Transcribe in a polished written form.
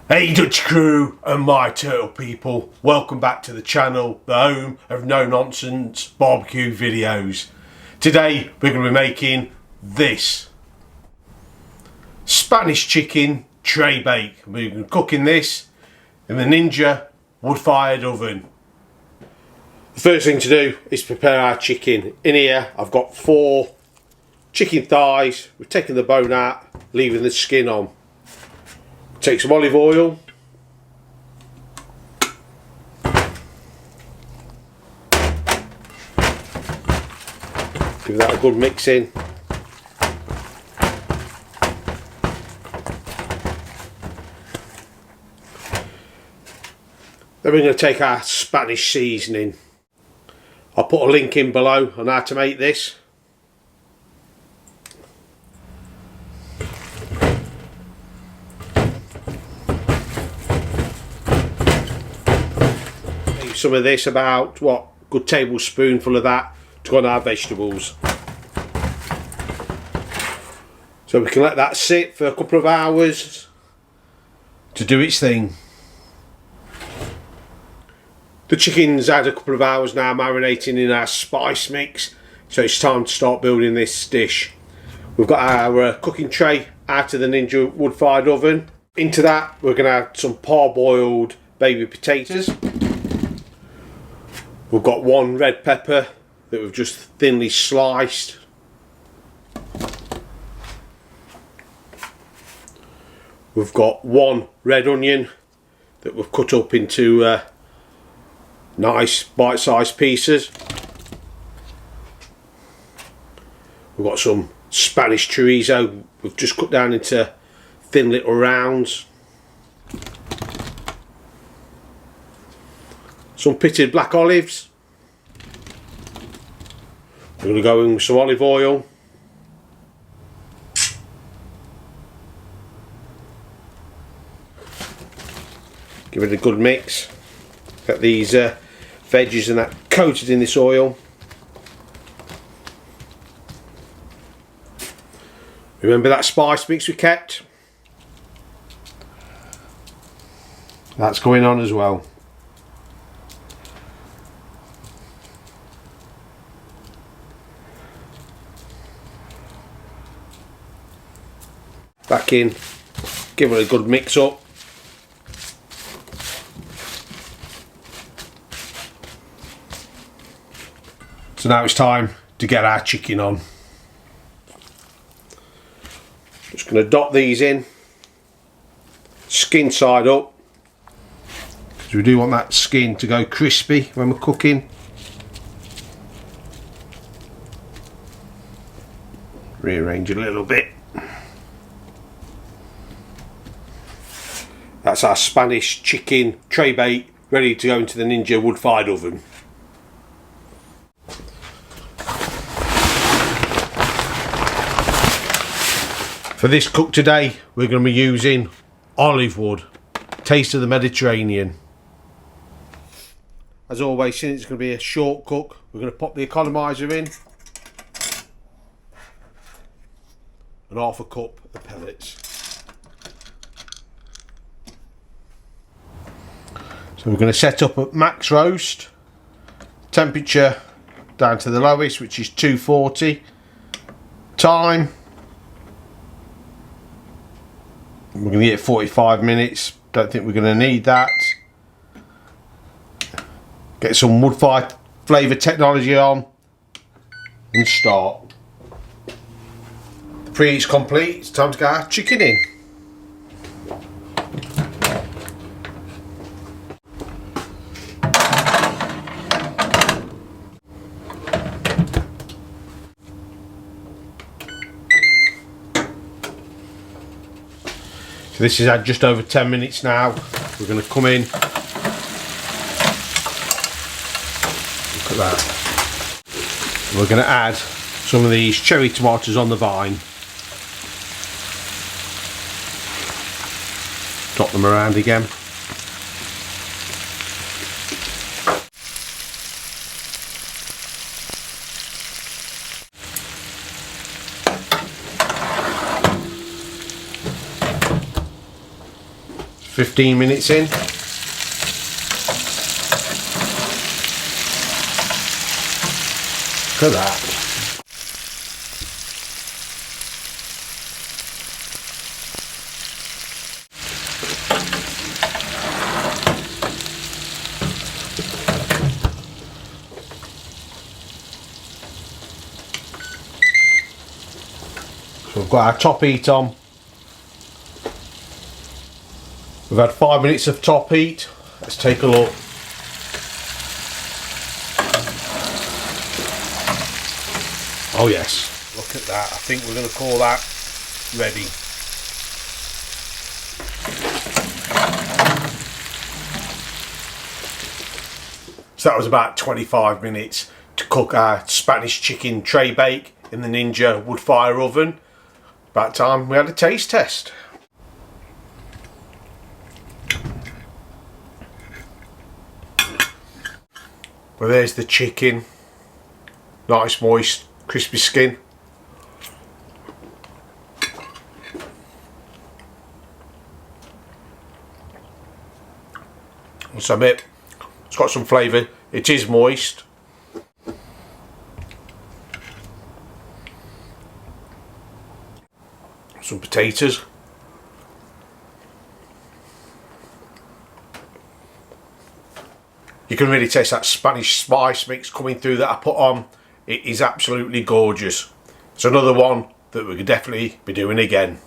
Hey Dutch crew and my turtle people, welcome back to the channel, the home of no nonsense barbecue videos. Today we're going to be making this Spanish chicken tray bake. We're going to be cooking this in the Ninja wood-fired oven. The first thing to do is prepare our chicken. In here I've got 4 chicken thighs. We're taking the bone out, leaving the skin on. Take some olive oil, give that a good mix in. Then we're going to take our Spanish seasoning. I'll put a link in below on how to make this. Some of this, about good tablespoonful of that to go on our vegetables. So we can let that sit for a couple of hours to do its thing. The chicken's had a couple of hours now marinating in our spice mix, so it's time to start building this dish. We've got our cooking tray out of the Ninja wood-fired oven. Into that we're going to add some parboiled baby potatoes. We've got 1 red pepper that we've just thinly sliced. We've got 1 red onion that we've cut up into nice bite-sized pieces. We've got some Spanish chorizo we've just cut down into thin little rounds. Some pitted black olives. We're going to go in with some olive oil. Give it a good mix. Get these veggies and that coated in this oil. Remember that spice mix we kept? That's going on as well. Back in, give it a good mix up. So now it's time to get our chicken on. Just going to dot these in, skin side up, because we do want that skin to go crispy when we're cooking. Rearrange it a little bit. That's our Spanish chicken tray bake ready to go into the Ninja wood-fired oven. For this cook today, we're going to be using olive wood, taste of the Mediterranean. As always, since it's going to be a short cook, we're going to pop the economiser in and 1/2 cup of pellets. So we're going to set up at max roast, temperature down to the lowest, which is 240. Time, we're going to get 45 minutes. Don't think we're going to need that. Get some wood-fire flavour technology on and start. The preheat's complete. It's time to get our chicken in. So this is at just over 10 minutes now. We're going to come in. Look at that. We're going to add some of these cherry tomatoes on the vine. Dot them around again. 15 minutes in. Look at that. So we've got our top heat on. We've had 5 minutes of top heat. Let's take a look. Oh yes, look at that. I think we're going to call that ready. So that was about 25 minutes to cook our Spanish chicken tray bake in the Ninja Woodfire oven. About time we had a taste test. Well, there's the chicken. Nice, moist, crispy skin. Must admit, it's got some flavour. It is moist. Some potatoes. You can really taste that Spanish spice mix coming through that I put on. It is absolutely gorgeous. It's another one that we could definitely be doing again.